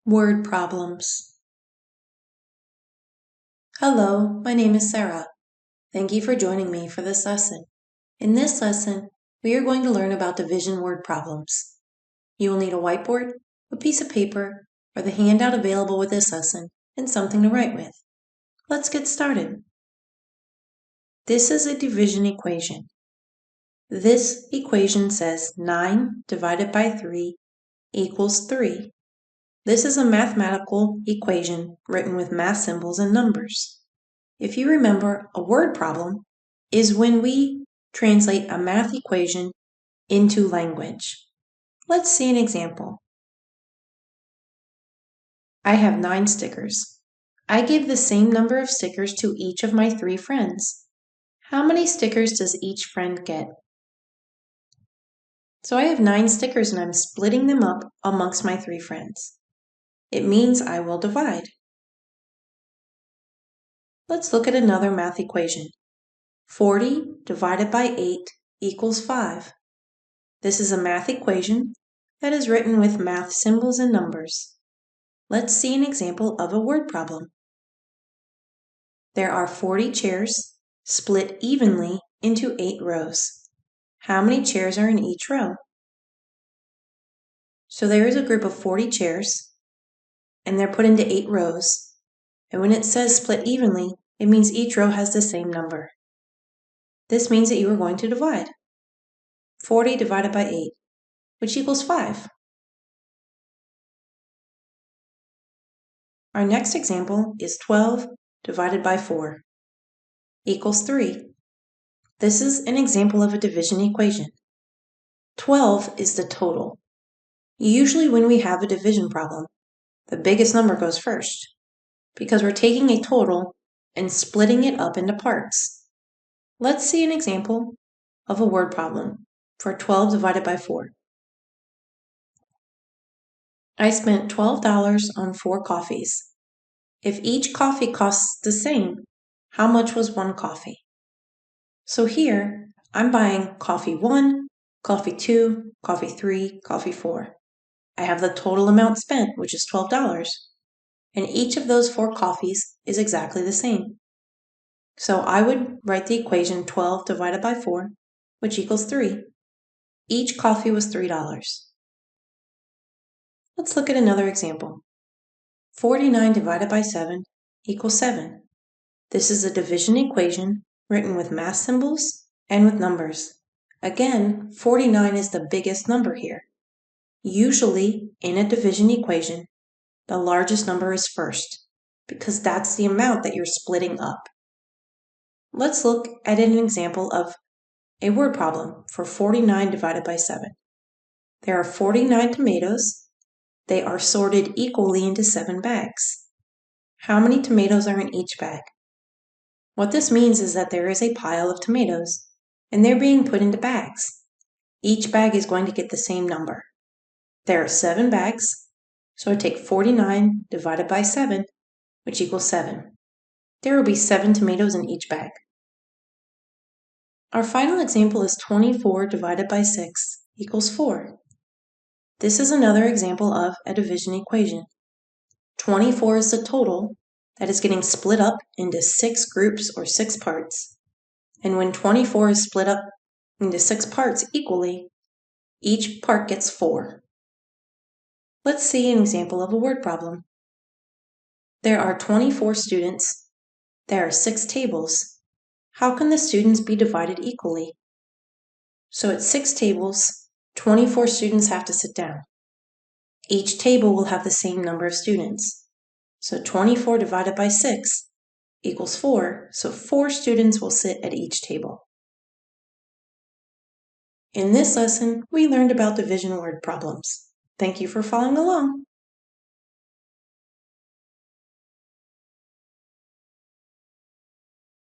Word problems. Hello, my name is Sarah. Thank you for joining me for this lesson. In this lesson, we are going to learn about division word problems. You will need a whiteboard, a piece of paper, or the handout available with this lesson, and something to write with. Let's get started. This is a division equation. This equation says 9 divided by 3 equals 3. This is a mathematical equation written with math symbols and numbers. If you remember, a word problem is when we translate a math equation into language. Let's see an example. I have 9 stickers. I give the same number of stickers to each of my 3 friends. How many stickers does each friend get? So I have 9 stickers and I'm splitting them up amongst my 3 friends. It means I will divide. Let's look at another math equation. 40 divided by 8 equals 5. This is a math equation that is written with math symbols and numbers. Let's see an example of a word problem. There are 40 chairs split evenly into 8 rows. How many chairs are in each row? So there is a group of 40 chairs, and they're put into 8 rows. And when it says split evenly, it means each row has the same number. This means that you are going to divide. 40 divided by 8, which equals 5. Our next example is 12 divided by 4 equals 3. This is an example of a division equation. 12 is the total. Usually when we have a division problem, the biggest number goes first because we're taking a total and splitting it up into parts. Let's see an example of a word problem for 12 divided by 4. I spent $12 on 4 coffees. If each coffee costs the same, how much was one coffee? So here, I'm buying coffee 1, coffee 2, coffee 3, coffee 4. I have the total amount spent, which is $12, and each of those 4 coffees is exactly the same. So I would write the equation 12 divided by 4, which equals 3. Each coffee was $3. Let's look at another example. 49 divided by 7 equals 7. This is a division equation written with math symbols and with numbers. Again, 49 is the biggest number here. Usually, in a division equation, the largest number is first, because that's the amount that you're splitting up. Let's look at an example of a word problem for 49 divided by 7. There are 49 tomatoes. They are sorted equally into 7 bags. How many tomatoes are in each bag? What this means is that there is a pile of tomatoes, and they're being put into bags. Each bag is going to get the same number. There are 7 bags, so I take 49 divided by 7, which equals 7. There will be 7 tomatoes in each bag. Our final example is 24 divided by 6 equals 4. This is another example of a division equation. 24 is the total that is getting split up into 6 groups or 6 parts. And when 24 is split up into 6 parts equally, each part gets 4. Let's see an example of a word problem. There are 24 students. There are 6 tables. How can the students be divided equally? So at 6 tables, 24 students have to sit down. Each table will have the same number of students. So 24 divided by 6 equals 4, so 4 students will sit at each table. In this lesson, we learned about division word problems. Thank you for following along.